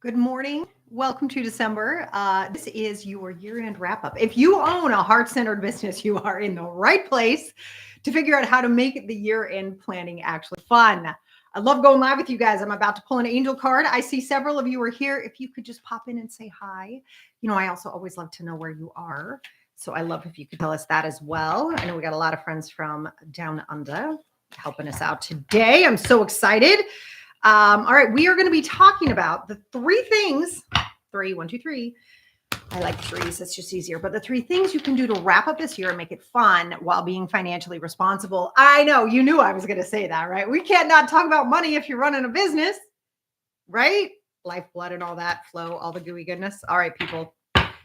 Good morning. Welcome to December. This is your year-end wrap-up. If you own a heart-centered business, you are in the right place to figure out how to make the year-end planning actually fun. I love going live with you guys. I'm about to pull an angel card. I see several of you are here. If you could just pop in and say hi. I also always love to know where you are. So I love if you could tell us that as well. I know we got a lot of friends from down under helping us out today. I'm so excited. All right, we are going to be talking about the three things, one, two, three. I like threes, it's just easier. But the three things you can do to wrap up this year and make it fun while being financially responsible. I know, you knew I was going to say that, right? We can't not talk about money if you're running a business, right? Lifeblood and all that flow, all the gooey goodness. All right, people,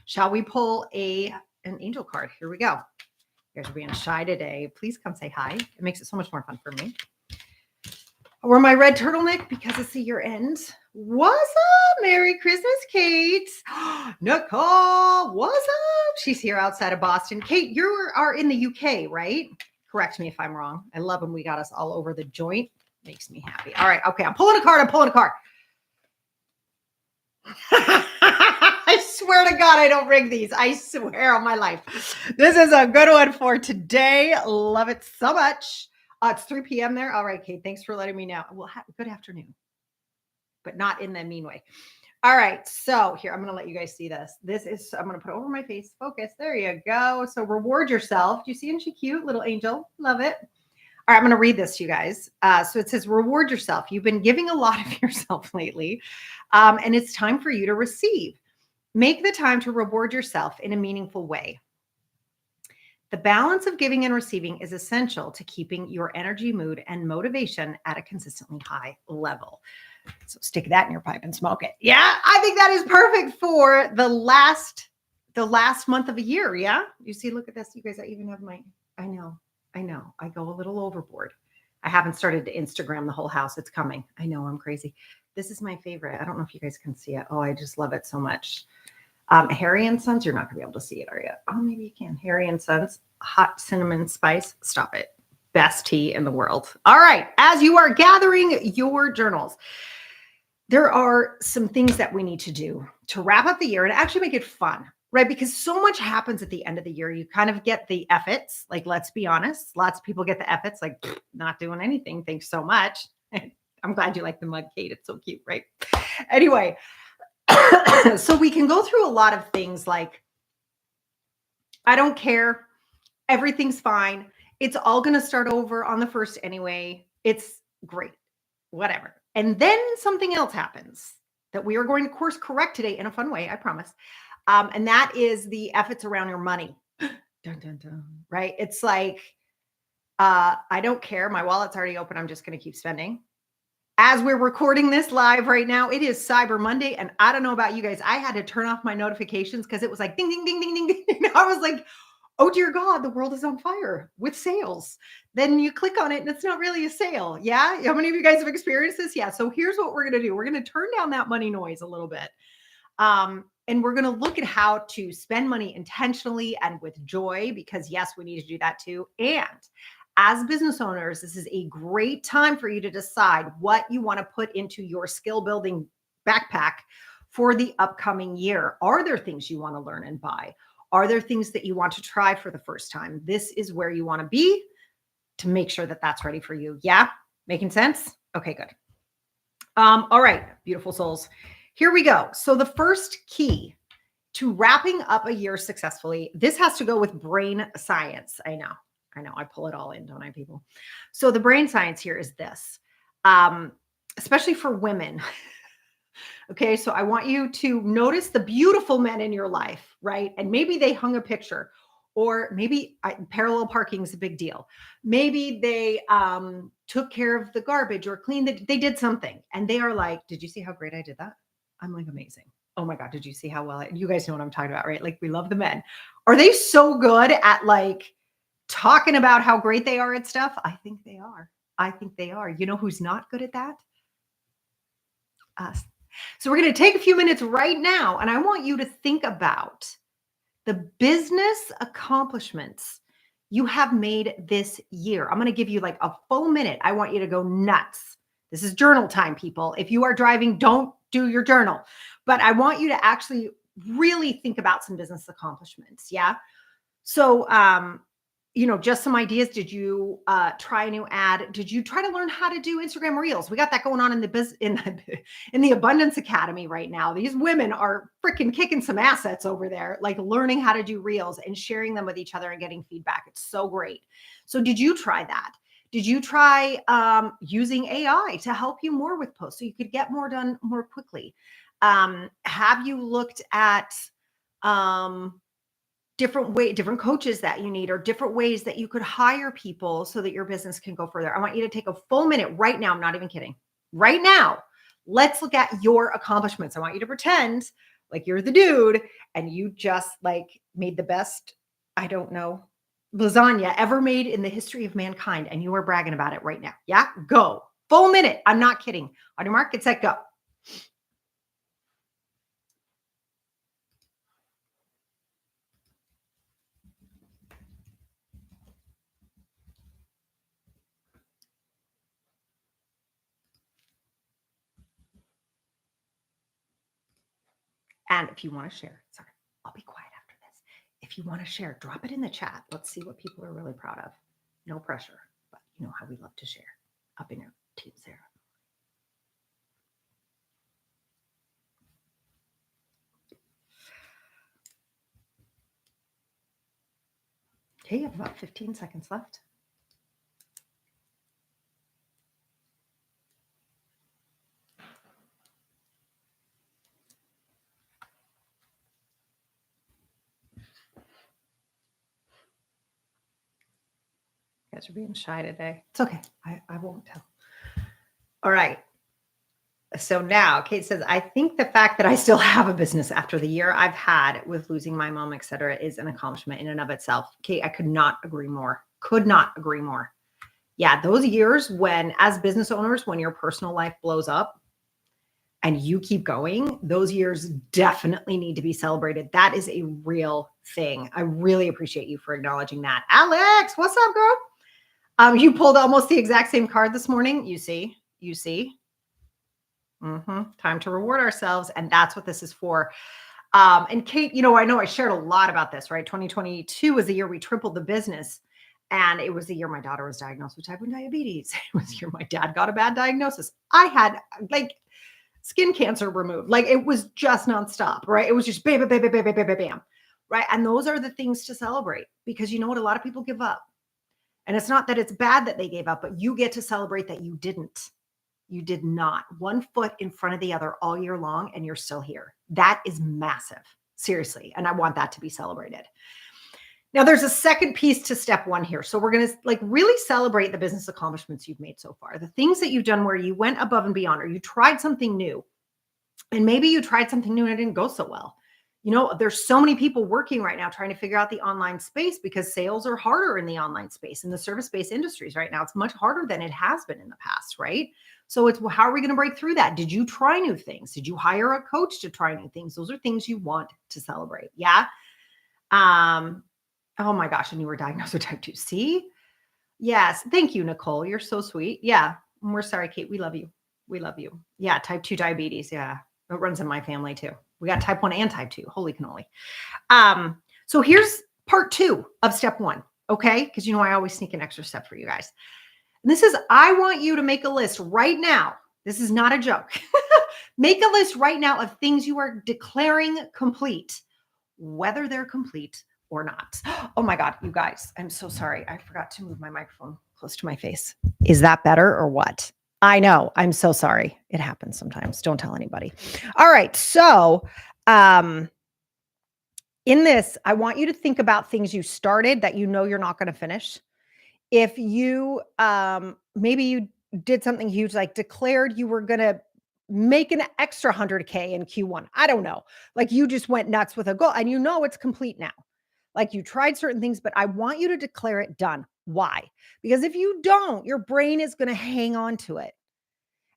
shall we pull an angel card? Here we go. You guys are being shy today. Please come say hi. It makes it so much more fun for me. I wore my red turtleneck because it's the year end. What's up? Merry Christmas, Kate. Nicole, what's up? She's here outside of Boston. Kate, you are in the UK, right? Correct me if I'm wrong. I love when we got us all over the joint. Makes me happy. All right. Okay. I'm pulling a card. I swear to God, I don't rig these. I swear on my life. This is a good one for today. Love it so much. It's 3 p.m. there. All right, Kate, thanks for letting me know. Well, good afternoon, but not in the mean way. All right, so here, I'm going to let you guys see this. I'm going to put it over my face. Focus. There you go. So reward yourself. Do you see? Isn't she cute? Little angel. Love it. All right, I'm going to read this to you guys. So it says, reward yourself. You've been giving a lot of yourself lately, and it's time for you to receive. Make the time to reward yourself in a meaningful way. The balance of giving and receiving is essential to keeping your energy, mood, and motivation at a consistently high level. So stick that in your pipe and smoke it. Yeah, I think that is perfect for the last month of a year. Yeah, you see, look at this. You guys, I even have I know. I go a little overboard. I haven't started to Instagram the whole house. It's coming. I know, I'm crazy. This is my favorite. I don't know if you guys can see it. Oh, I just love it so much. Harry and Sons, you're not going to be able to see it, are you? Oh, maybe you can. Harry and Sons, hot cinnamon spice. Stop it. Best tea in the world. All right. As you are gathering your journals, there are some things that we need to do to wrap up the year and actually make it fun, right? Because so much happens at the end of the year. You kind of get the efforts. Like, let's be honest. Lots of people get the efforts, like not doing anything. Thanks so much. I'm glad you like the mug, Kate. It's so cute, right? Anyway. So we can go through a lot of things like, I don't care. Everything's fine. It's all going to start over on the first anyway. It's great. Whatever. And then something else happens that we are going to course correct today in a fun way, I promise. And that is the efforts around your money. Dun, dun, dun, right? It's like, I don't care. My wallet's already open. I'm just going to keep spending. As we're recording this live right now, it is Cyber Monday. And I don't know about you guys. I had to turn off my notifications because it was like ding, ding, ding, ding, ding. I was like, oh, dear God, the world is on fire with sales. Then you click on it and it's not really a sale. Yeah. How many of you guys have experienced this? Yeah. So here's what we're going to do. We're going to turn down that money noise a little bit. And we're going to look at how to spend money intentionally and with joy, because yes, we need to do that too. And as business owners, this is a great time for you to decide what you want to put into your skill building backpack for the upcoming year. Are there things you want to learn and buy? Are there things that you want to try for the first time? This is where you want to be to make sure that that's ready for you. Yeah? Making sense? Okay, good. All right, beautiful souls. Here we go. So the first key to wrapping up a year successfully, this has to go with brain science. I know. I pull it all in, don't I, people? So the brain science here is this, especially for women. Okay, so I want you to notice the beautiful men in your life, right? And maybe they hung a picture, or maybe parallel parking is a big deal. Maybe they took care of the garbage or cleaned it. They did something, and they are like, did you see how great I did that? I'm like, amazing. Oh my God, did you see how well you guys know what I'm talking about, right? Like, we love the men. Are they so good at like talking about how great they are at stuff? I think they are. You know who's not good at that? Us. So we're going to take a few minutes right now, and I want you to think about the business accomplishments you have made this year. I'm going to give you like a full minute. I want you to go nuts. This is journal time, people. If you are driving, don't do your journal. But I want you to actually really think about some business accomplishments. Yeah. So, just some ideas. Did you try a new ad? Did you try to learn how to do Instagram Reels? We got that going on in the in the Abundance Academy right now. These women are freaking kicking some assets over there, like learning how to do Reels and sharing them with each other and getting feedback. It's so great. So, did you try that? Did you try using AI to help you more with posts so you could get more done more quickly? Have you looked at um, different coaches that you need or different ways that you could hire people so that your business can go further? I want you to take a full minute right now. I'm not even kidding. Right now, let's look at your accomplishments. I want you to pretend like you're the dude and you just like made the best, I don't know, lasagna ever made in the history of mankind. And you are bragging about it right now. Yeah, go. Full minute. I'm not kidding. On your mark, get set, go. And if you want to share, sorry, I'll be quiet after this. If you want to share, drop it in the chat. Let's see what people are really proud of. No pressure, but you know how we love to share up in your team, Sarah. Okay, you have about 15 seconds left. You guys are being shy today. It's okay. I won't tell. All right. So now Kate says, I think the fact that I still have a business after the year I've had with losing my mom, et cetera, is an accomplishment in and of itself. Kate, I could not agree more. Could not agree more. Yeah, those years when, as business owners, when your personal life blows up and you keep going, those years definitely need to be celebrated. That is a real thing. I really appreciate you for acknowledging that. Alex, what's up, girl? You pulled almost the exact same card this morning. You see. Time to reward ourselves. And that's what this is for. And Kate, I know I shared a lot about this, right? 2022 was the year we tripled the business. And it was the year my daughter was diagnosed with type 1 diabetes. It was the year my dad got a bad diagnosis. I had like skin cancer removed. Like it was just nonstop, right? It was just bam, bam, bam, bam, bam, bam, bam, bam, right? And those are the things to celebrate because you know what? A lot of people give up. And it's not that it's bad that they gave up, but you get to celebrate that you didn't. You did not. One foot in front of the other all year long, and you're still here. That is massive. Seriously. And I want that to be celebrated. Now, there's a second piece to step one here. So we're going to really celebrate the business accomplishments you've made so far, the things that you've done where you went above and beyond, or you tried something new. And maybe you tried something new and it didn't go so well. There's so many people working right now trying to figure out the online space because sales are harder in the online space. In the service-based industries right now, it's much harder than it has been in the past, right? So it's, how are we going to break through that? Did you try new things? Did you hire a coach to try new things? Those are things you want to celebrate. Yeah. Oh my gosh. And you were diagnosed with type 2. See? Yes. Thank you, Nicole. You're so sweet. Yeah. We're sorry, Kate. We love you. We love you. Yeah. Type 2 diabetes. Yeah. It runs in my family too. We got type 1 and type 2. Holy cannoli. So here's part 2 of step 1. Okay. Because I always sneak an extra step for you guys. And this is, I want you to make a list right now. This is not a joke. Make a list right now of things you are declaring complete, whether they're complete or not. Oh my God, you guys, I'm so sorry. I forgot to move my microphone close to my face. Is that better or what? I know. I'm so sorry. It happens sometimes. Don't tell anybody. All right. So, in this, I want you to think about things you started that you're not going to finish. If you, maybe you did something huge, like declared you were going to make an extra 100K in Q1. I don't know. Like you just went nuts with a goal and it's complete now. Like you tried certain things, but I want you to declare it done. Why? Because if you don't, your brain is going to hang on to it.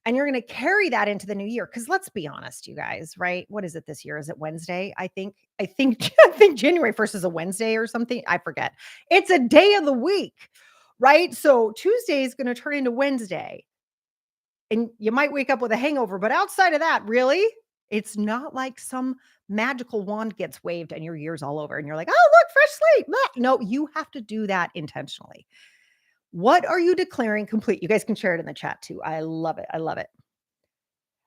And you're going to carry that into the new year. Because let's be honest, you guys, right? What is it this year? Is it Wednesday? I think January 1st is a Wednesday or something. I forget. It's a day of the week, right? So Tuesday is going to turn into Wednesday. and you might wake up with a hangover, but outside of that, really, it's not like some magical wand gets waved and your year's all over and you're like, "Oh, look, fresh slate." Blah. No, you have to do that intentionally. What are you declaring complete? You guys can share it in the chat too. I love it. I love it.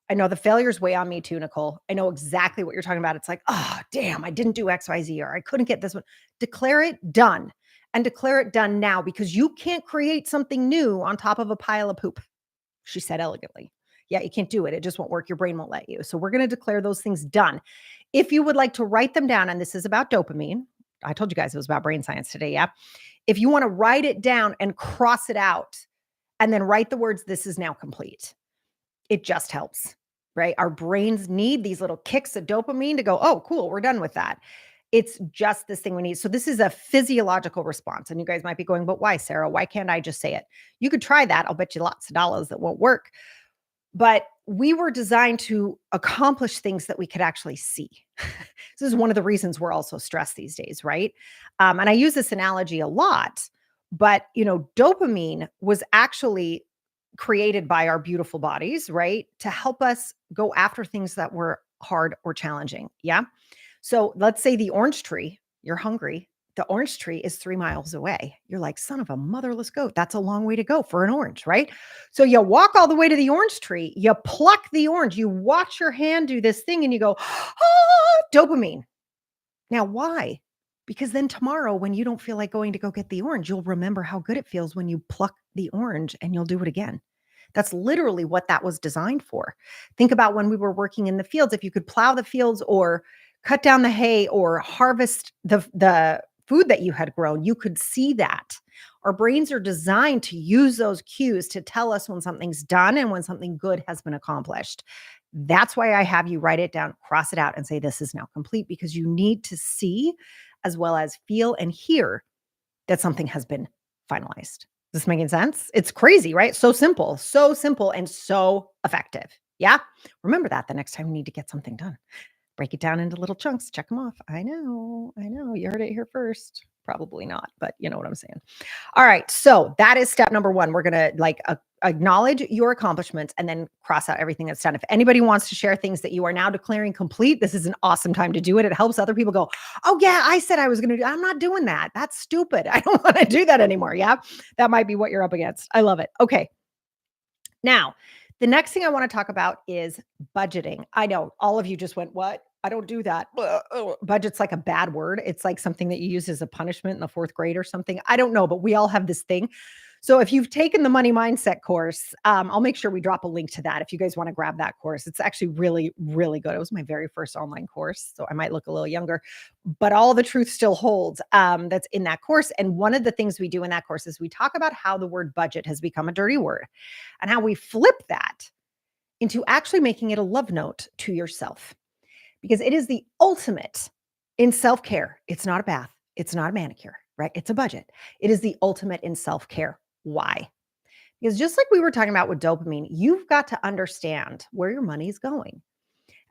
I know the failures weigh on me too, Nicole. I know exactly what you're talking about. It's like, oh, damn, I didn't do XYZ or I couldn't get this one. Declare it done and declare it done now because you can't create something new on top of a pile of poop. She said elegantly. Yeah, you can't do it. It just won't work. Your brain won't let you. So we're going to declare those things done. If you would like to write them down, and this is about dopamine, I told you guys it was about brain science today. Yeah. If you want to write it down and cross it out and then write the words, this is now complete, it just helps, right? Our brains need these little kicks of dopamine to go, oh, cool, we're done with that. It's just this thing we need. So this is a physiological response. And you guys might be going, but why, Sarah? Why can't I just say it? You could try that. I'll bet you lots of dollars that won't work. But we were designed to accomplish things that we could actually see. This is one of the reasons we're all so stressed these days, right? And I use this analogy a lot, but dopamine was actually created by our beautiful bodies, right? To help us go after things that were hard or challenging. Yeah. So let's say the orange tree, you're hungry. The orange tree is 3 miles away. You're like, son of a motherless goat. That's a long way to go for an orange, right? So you walk all the way to the orange tree, you pluck the orange, you watch your hand do this thing and you go, dopamine. Now, why? Because then tomorrow, when you don't feel like going to go get the orange, you'll remember how good it feels when you pluck the orange and you'll do it again. That's literally what that was designed for. Think about when we were working in the fields. If you could plow the fields or cut down the hay or harvest the food that you had grown, you could see that. Our brains are designed to use those cues to tell us when something's done and when something good has been accomplished. That's why I have you write it down, cross it out, and say, this is now complete, because you need to see as well as feel and hear that something has been finalized. Is this making sense? It's crazy, right? So simple and so effective. Yeah. Remember that the next time you need to get something done. Break it down into little chunks, check them off. I know. You heard it here first. Probably not, but you know what I'm saying. All right. So that is step number 1. We're going to acknowledge your accomplishments and then cross out everything that's done. If anybody wants to share things that you are now declaring complete, this is an awesome time to do it. It helps other people go, oh yeah, I said I was going to do, I'm not doing that. That's stupid. I don't want to do that anymore. Yeah. That might be what you're up against. I love it. Okay. Now, the next thing I want to talk about is budgeting. I know all of you just went, what? I don't do that. Budget's like a bad word. It's like something that you use as a punishment in the 4th grade or something. I don't know, but we all have this thing. So if you've taken the money mindset course, I'll make sure we drop a link to that if you guys want to grab that course. It's actually really, really good. It was my very first online course, so I might look a little younger, but all the truth still holds that's in that course. And one of the things we do in that course is we talk about how the word budget has become a dirty word and how we flip that into actually making it a love note to yourself. Because it is the ultimate in self-care. It's not a bath. It's not a manicure, right? It's a budget. It is the ultimate in self-care. Why? Because just like we were talking about with dopamine, you've got to understand where your money is going.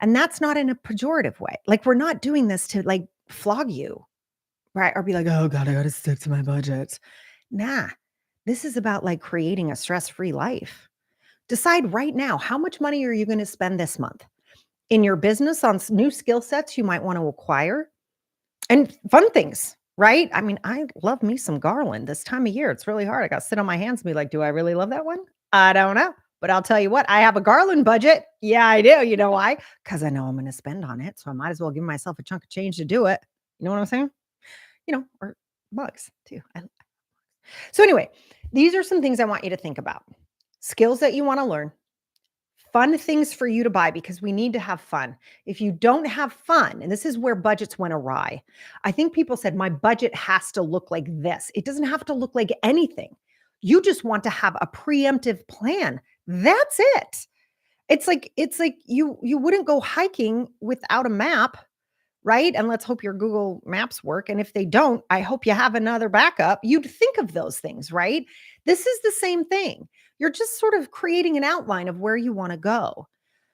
And that's not in a pejorative way. Like, we're not doing this to like flog you, right? Or be like, oh God, I got to stick to my budget. Nah, this is about like creating a stress-free life. Decide right now, how much money are you going to spend this month in your business on new skill sets you might want to acquire and fun things, right? I mean, I love me some garland this time of year. It's really hard. I got to sit on my hands and be like, do I really love that one? I don't know. But I'll tell you what, I have a garland budget. Yeah, I do. You know why? Because I know I'm going to spend on it. So I might as well give myself a chunk of change to do it. You know what I'm saying? Or mugs too. So anyway, these are some things I want you to think about. Skills that you want to learn. Fun things for you to buy, because we need to have fun. If you don't have fun, and this is where budgets went awry. I think people said, my budget has to look like this. It doesn't have to look like anything. You just want to have a preemptive plan. That's it. It's like you wouldn't go hiking without a map, right? And let's hope your Google Maps work. And if they don't, I hope you have another backup. You'd think of those things, right? This is the same thing. You're just sort of creating an outline of where you want to go.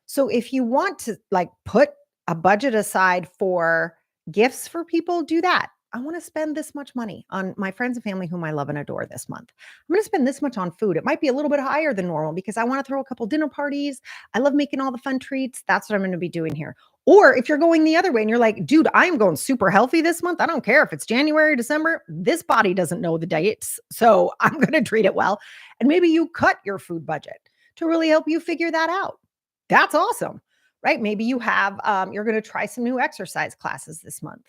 So if you want to like put a budget aside for gifts for people, do that. I want to spend this much money on my friends and family whom I love and adore this month. I'm going to spend this much on food. It might be a little bit higher than normal because I want to throw a couple dinner parties. I love making all the fun treats. That's what I'm going to be doing here. Or if you're going the other way and you're like, dude, I am going super healthy this month. I don't care if it's January, December. This body doesn't know the dates. So I'm going to treat it well. And maybe you cut your food budget to really help you figure that out. That's awesome, right? Maybe you have, you're going to try some new exercise classes this month.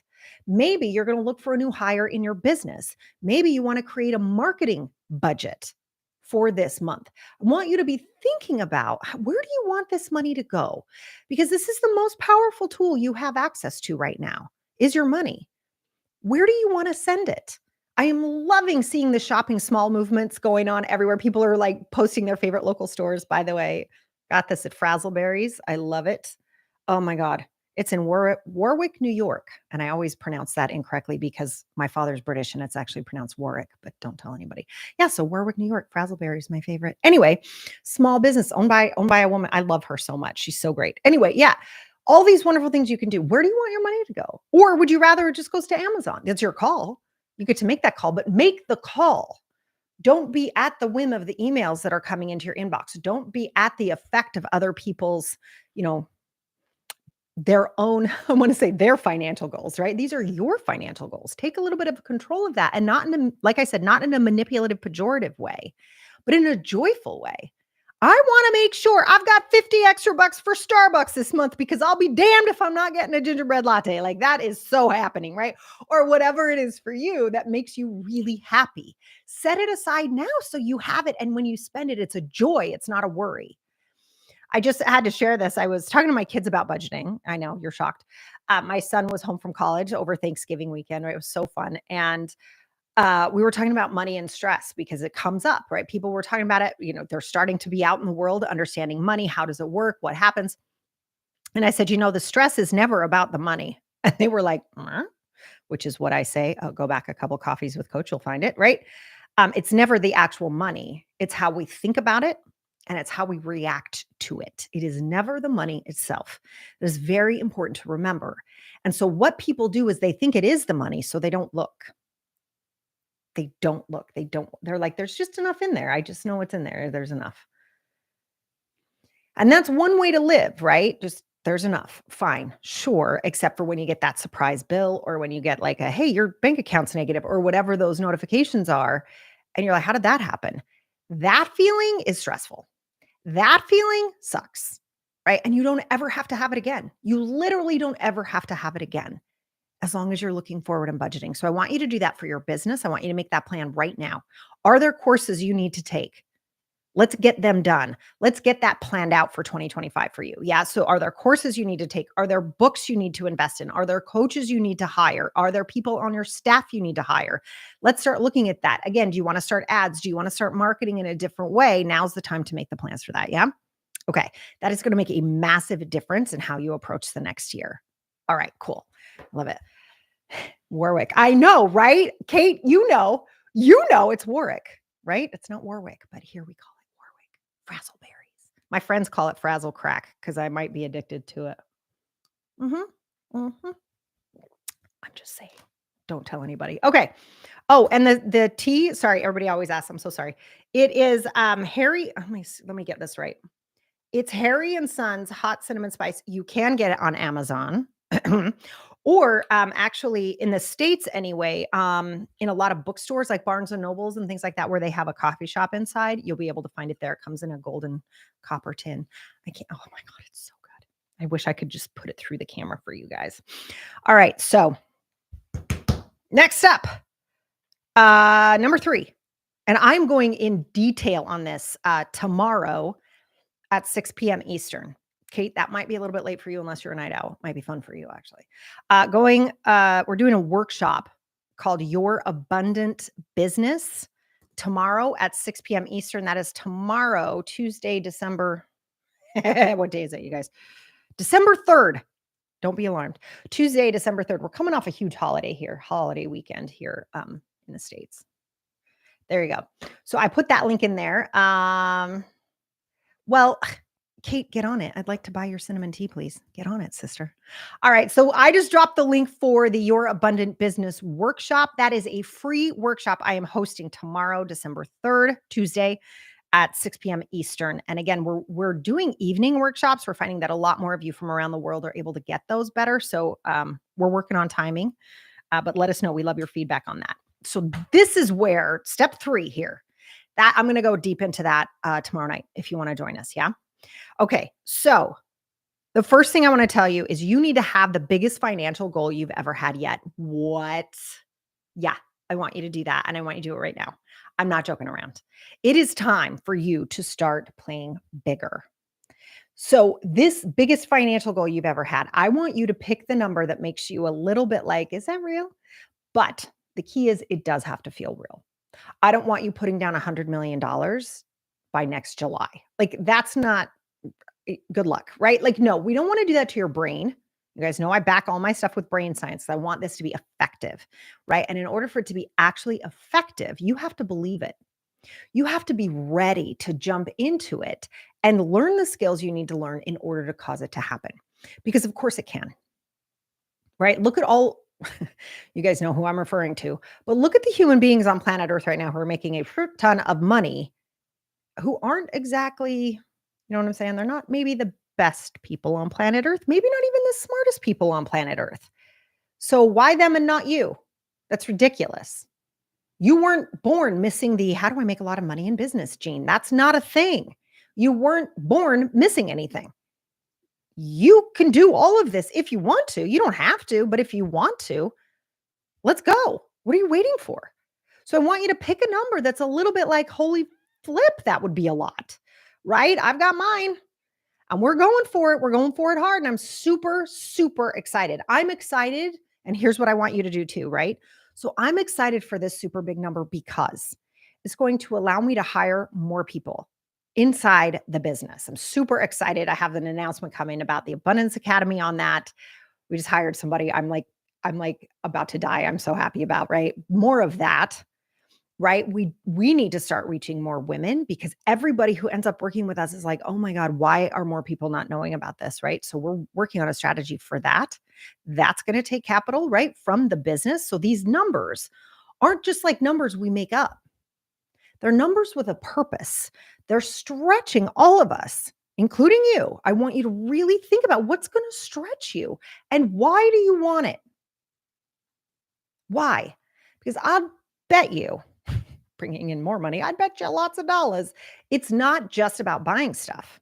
Maybe you're going to look for a new hire in your business. Maybe you want to create a marketing budget for this month. I want you to be thinking about where do you want this money to go? Because this is the most powerful tool you have access to right now is your money. Where do you want to send it? I am loving seeing the shopping small movements going on everywhere. People are like posting their favorite local stores. By the way, got this at Frazzleberries. I love it. Oh my God. It's in Warwick, New York. And I always pronounce that incorrectly because my father's British and it's actually pronounced Warwick, but don't tell anybody. Yeah, so Warwick, New York, Frazzleberry is my favorite. Anyway, small business owned by a woman. I love her so much. She's so great. Anyway, yeah. All these wonderful things you can do. Where do you want your money to go? Or would you rather it just goes to Amazon? It's your call. You get to make that call, but make the call. Don't be at the whim of the emails that are coming into your inbox. Don't be at the effect of other people's, their own, I want to say their financial goals, right? These are your financial goals. Take a little bit of control of that and not in a, like I said, not in a manipulative, pejorative way, but in a joyful way. I want to make sure I've got 50 extra bucks for Starbucks this month because I'll be damned if I'm not getting a gingerbread latte. Like that is so happening, right? Or whatever it is for you that makes you really happy. Set it aside now so you have it. And when you spend it, it's a joy. It's not a worry. I just had to share this. I was talking to my kids about budgeting. I know you're shocked. My son was home from college over Thanksgiving weekend, right? It was so fun. And we were talking about money and stress because it comes up, right? People were talking about it. They're starting to be out in the world, understanding money. How does it work? What happens? And I said, the stress is never about the money. And they were like, which is what I say. I'll go back a couple coffees with Coach. You'll find it, right? It's never the actual money. It's how we think about it. And it's how we react to it. It is never the money itself. It is very important to remember. And so what people do is they think it is the money, so they don't look. They don't look. They're like, there's just enough in there. I just know it's in there. There's enough. And that's one way to live, right? Just there's enough. Fine. Sure. Except for when you get that surprise bill or when you get like hey, your bank account's negative or whatever those notifications are. And you're like, how did that happen? That feeling is stressful. That feeling sucks, right? And you don't ever have to have it again. You literally don't ever have to have it again as long as you're looking forward and budgeting. So I want you to do that for your business. I want you to make that plan right now. Are there courses you need to take? Let's get them done. Let's get that planned out for 2025 for you. Yeah. So are there courses you need to take? Are there books you need to invest in? Are there coaches you need to hire? Are there people on your staff you need to hire? Let's start looking at that. Again, do you want to start ads? Do you want to start marketing in a different way? Now's the time to make the plans for that. Yeah. Okay. That is going to make a massive difference in how you approach the next year. All right, cool. Love it. Warwick. I know, right? Kate, you know it's Warwick, right? It's not Warwick, but here we call it Frazzleberries. My friends call it Frazzle Crack because I might be addicted to it. I'm just saying. Don't tell anybody. Okay. Oh, and the tea. Sorry, everybody always asks. I'm so sorry. It is Harry. Let me get this right. It's Harry and Sons Hot Cinnamon Spice. You can get it on Amazon. Or actually in the States anyway, in a lot of bookstores like Barnes and Nobles and things like that, where they have a coffee shop inside, you'll be able to find it there. It comes in a golden copper tin. Oh my God, it's so good. I wish I could just put it through the camera for you guys. All right. So next up, number 3, and I'm going in detail on this tomorrow at 6 p.m. Eastern. Kate, that might be a little bit late for you unless you're a night owl. Might be fun for you, actually. We're doing a workshop called Your Abundant Business tomorrow at 6 p.m. Eastern. That is tomorrow, Tuesday, December. What day is it, you guys? December 3rd. Don't be alarmed. Tuesday, December 3rd. We're coming off a huge holiday weekend here in the States. There you go. So I put that link in there. Well, Kate, get on it. I'd like to buy your cinnamon tea, please. Get on it, sister. All right. So I just dropped the link for the Your Abundant Business workshop. That is a free workshop I am hosting tomorrow, December 3rd, Tuesday at 6 p.m. Eastern. And again, we're doing evening workshops. We're finding that a lot more of you from around the world are able to get those better. So we're working on timing, but let us know. We love your feedback on that. So this is where step 3 here. That I'm going to go deep into that tomorrow night if you want to join us. Yeah. Okay, so the first thing I want to tell you is you need to have the biggest financial goal you've ever had yet. What? Yeah, I want you to do that, and I want you to do it right now. I'm not joking around. It is time for you to start playing bigger. So, this biggest financial goal you've ever had, I want you to pick the number that makes you a little bit like, is that real? But the key is it does have to feel real. I don't want you putting down $100 million by next July. Like, that's not good luck, right? Like, no, we don't want to do that to your brain. You guys know I back all my stuff with brain science. I want this to be effective, right? And in order for it to be actually effective, you have to believe it. You have to be ready to jump into it and learn the skills you need to learn in order to cause it to happen. Because of course it can, right? Look at all, you guys know who I'm referring to, but look at the human beings on planet Earth right now who are making a ton of money who aren't exactly, you know what I'm saying? They're not maybe the best people on planet Earth, maybe not even the smartest people on planet Earth. So why them and not you? That's ridiculous. You weren't born missing the how do I make a lot of money in business gene. That's not a thing. You weren't born missing anything. You can do all of this if you want to. You don't have to, but if you want to, let's go. What are you waiting for? So I want you to pick a number that's a little bit like, holy flip, that would be a lot, right? I've got mine and we're going for it. We're going for it hard. And I'm super, super excited. I'm excited. And here's what I want you to do too, right? So I'm excited for this super big number because it's going to allow me to hire more people inside the business. I'm super excited. I have an announcement coming about the Abundance Academy on that. We just hired somebody. I'm like about to die. I'm so happy about, right? More of that, right? We need to start reaching more women because everybody who ends up working with us is like, "Oh my God, why are more people not knowing about this?" Right? So we're working on a strategy for that. That's going to take capital, right, from the business. So these numbers aren't just like numbers we make up. They're numbers with a purpose. They're stretching all of us, including you. I want you to really think about what's going to stretch you and why do you want it? Why? Because I bet you bringing in more money, I bet you lots of dollars. It's not just about buying stuff.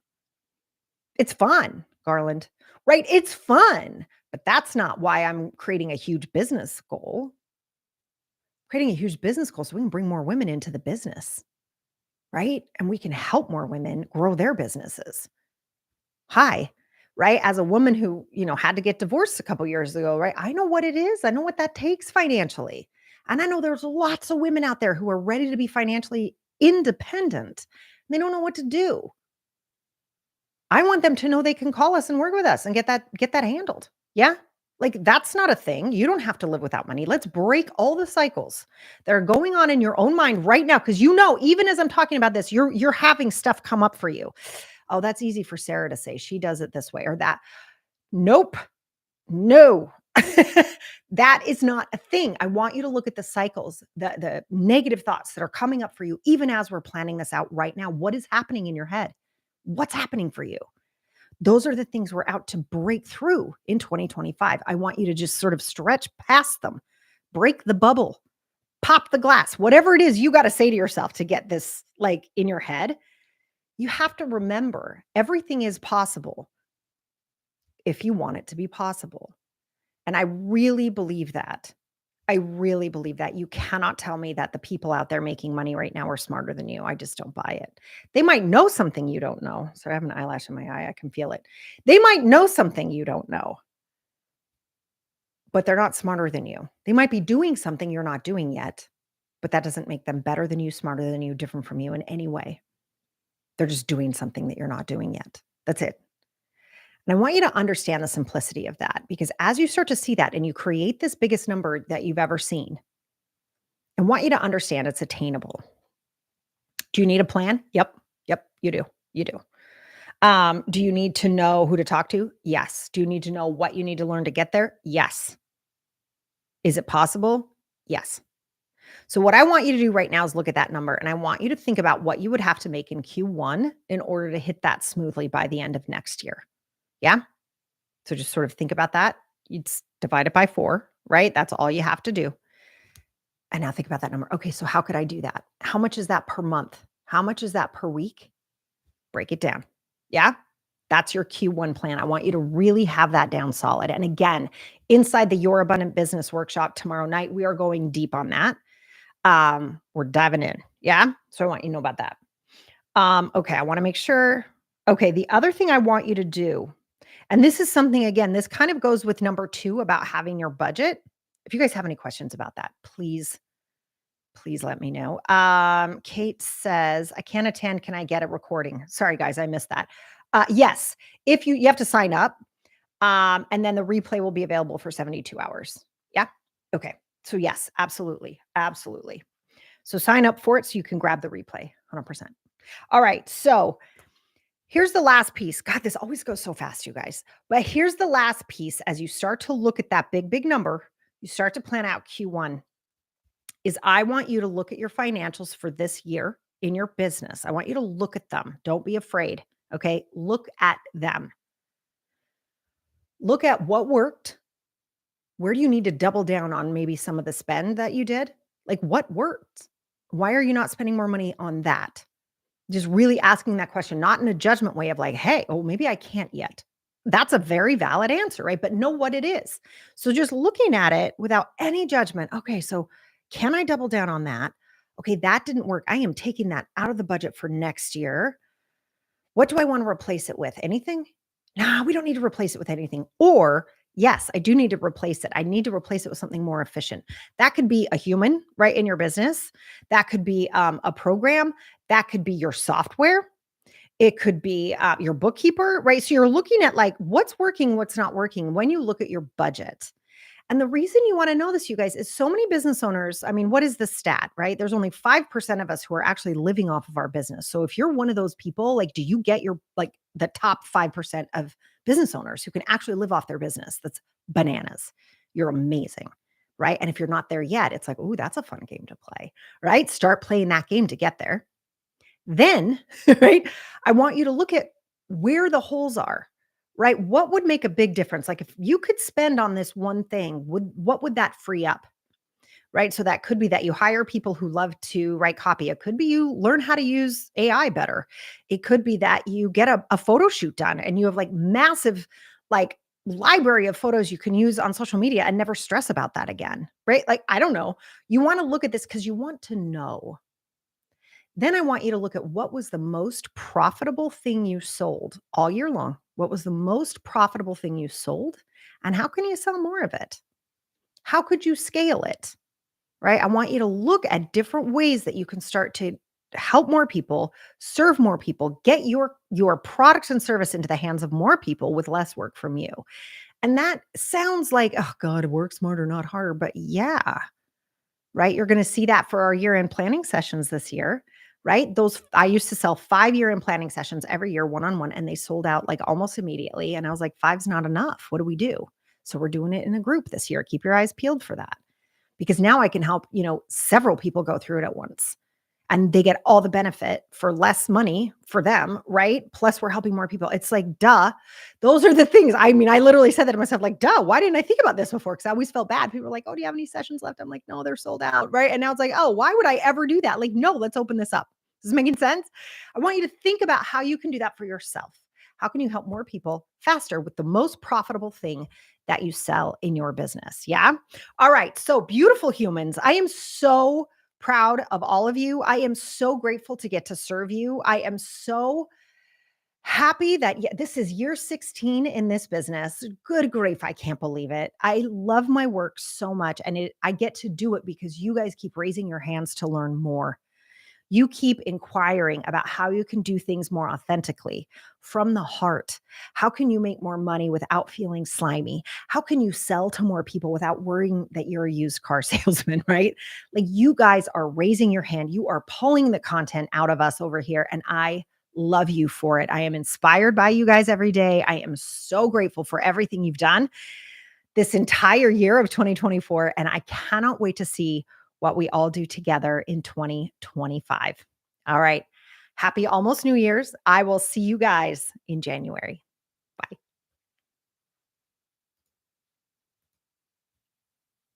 It's fun, Garland, right? It's fun, but that's not why I'm creating a huge business goal. Creating a huge business goal so we can bring more women into the business, right? And we can help more women grow their businesses. Hi, right? As a woman who, had to get divorced a couple years ago, right? I know what it is. I know what that takes financially. And I know there's lots of women out there who are ready to be financially independent. They don't know what to do. I want them to know they can call us and work with us and get that handled. Yeah? Like that's not a thing. You don't have to live without money. Let's break all the cycles that are going on in your own mind right now cuz even as I'm talking about this, you're having stuff come up for you. Oh, that's easy for Sarah to say. She does it this way or that. Nope. No. That is not a thing. I want you to look at the cycles, the negative thoughts that are coming up for you, even as we're planning this out right now. What is happening in your head? What's happening for you? Those are the things we're out to break through in 2025. I want you to just sort of stretch past them, break the bubble, pop the glass, whatever it is you got to say to yourself to get this like in your head. You have to remember everything is possible if you want it to be possible. And I really believe that. I really believe that. You cannot tell me that the people out there making money right now are smarter than you. I just don't buy it. They might know something you don't know. So I have an eyelash in my eye. I can feel it. They might know something you don't know, but they're not smarter than you. They might be doing something you're not doing yet, but that doesn't make them better than you, smarter than you, different from you in any way. They're just doing something that you're not doing yet. That's it. And I want you to understand the simplicity of that because as you start to see that and you create this biggest number that you've ever seen, I want you to understand it's attainable. Do you need a plan? Yep. Yep. You do. You do. Do you need to know who to talk to? Yes. Do you need to know what you need to learn to get there? Yes. Is it possible? Yes. So what I want you to do right now is look at that number, and I want you to think about what you would have to make in Q1 in order to hit that smoothly by the end of next year. Yeah? So just sort of think about that. You'd divide it by 4, right? That's all you have to do. And now think about that number. Okay, so how could I do that? How much is that per month? How much is that per week? Break it down. Yeah? That's your Q1 plan. I want you to really have that down solid. And again, inside the Your Abundant Business workshop tomorrow night, we are going deep on that. We're diving in. Yeah. So I want you to know about that. Okay. I want to make sure. Okay. The other thing I want you to do, and this is something, again, this kind of goes with number 2 about having your budget. If you guys have any questions about that, please let me know. Kate says, I can't attend. Can I get a recording? Sorry, guys, I missed that. Yes. If you have to sign up, and then the replay will be available for 72 hours. Yeah. Okay. So yes, absolutely. Absolutely. So sign up for it so you can grab the replay 100%. All right. So here's the last piece. God, this always goes so fast, you guys. But here's the last piece. As you start to look at that big number, you start to plan out Q1, is I want you to look at your financials for this year in your business. I want you to look at them. Don't be afraid. Okay. Look at them. Look at what worked. Where do you need to double down on maybe some of the spend that you did? Like what worked? Why are you not spending more money on that? Just really asking that question, not in a judgment way of like, hey, oh, maybe I can't yet. That's a very valid answer, right? But know what it is. So just looking at it without any judgment. Okay, so can I double down on that? Okay, that didn't work. I am taking that out of the budget for next year. What do I want to replace it with? Anything? Nah, we don't need to replace it with anything. Or yes, I do need to replace it. I need to replace it with something more efficient. That could be a human, right, in your business. That could be a program. That could be your software. It could be your bookkeeper, right? So you're looking at like what's working, what's not working when you look at your budget. And the reason you want to know this, you guys, is so many business owners. I mean, what is the stat, right? There's only 5% of us who are actually living off of our business. So if you're one of those people, like, do you get your, like, the top 5% of business owners who can actually live off their business? That's bananas. You're amazing, right? And if you're not there yet, it's like, oh, that's a fun game to play, right? Start playing that game to get there. Then, right, I want you to look at where the holes are, right? What would make a big difference? Like if you could spend on this one thing, what would that free up? Right? So that could be that you hire people who love to write copy. It could be you learn how to use AI better. It could be that you get a photo shoot done and you have like massive like library of photos you can use on social media and never stress about that again. Right? Like, I don't know. You want to look at this because you want to know. Then I want you to look at what was the most profitable thing you sold all year long. What was the most profitable thing you sold? And how can you sell more of it? How could you scale it? Right? I want you to look at different ways that you can start to help more people, serve more people, get your products and service into the hands of more people with less work from you. And that sounds like, oh God, work smarter, not harder. But yeah, right? You're going to see that for our year-end planning sessions this year, right? Those I used to sell 5 year-end planning sessions every year, one-on-one, and they sold out like almost immediately. And I was like, 5's not enough. What do we do? So we're doing it in a group this year. Keep your eyes peeled for that. Because now I can help, several people go through it at once. And they get all the benefit for less money for them, right? Plus we're helping more people. It's like, duh. Those are the things. I mean, I literally said that to myself, like, duh, why didn't I think about this before? Because I always felt bad. People were like, oh, do you have any sessions left? I'm like, no, they're sold out, right? And now it's like, oh, why would I ever do that? Like, no, let's open this up. Is this making sense? I want you to think about how you can do that for yourself. How can you help more people faster with the most profitable thing that you sell in your business? Yeah. All right. So beautiful humans. I am so proud of all of you. I am so grateful to get to serve you. I am so happy that this is year 16 in this business. Good grief. I can't believe it. I love my work so much. And I get to do it because you guys keep raising your hands to learn more. You keep inquiring about how you can do things more authentically from the heart. How can you make more money without feeling slimy? How can you sell to more people without worrying that you're a used car salesman, right? Like you guys are raising your hand. You are pulling the content out of us over here. And I Love you for it. I am inspired by you guys every day. I am so grateful for everything you've done this entire year of 2024. And I cannot wait to see what we all do together in 2025. All right. Happy almost New Year's. I will see you guys in January.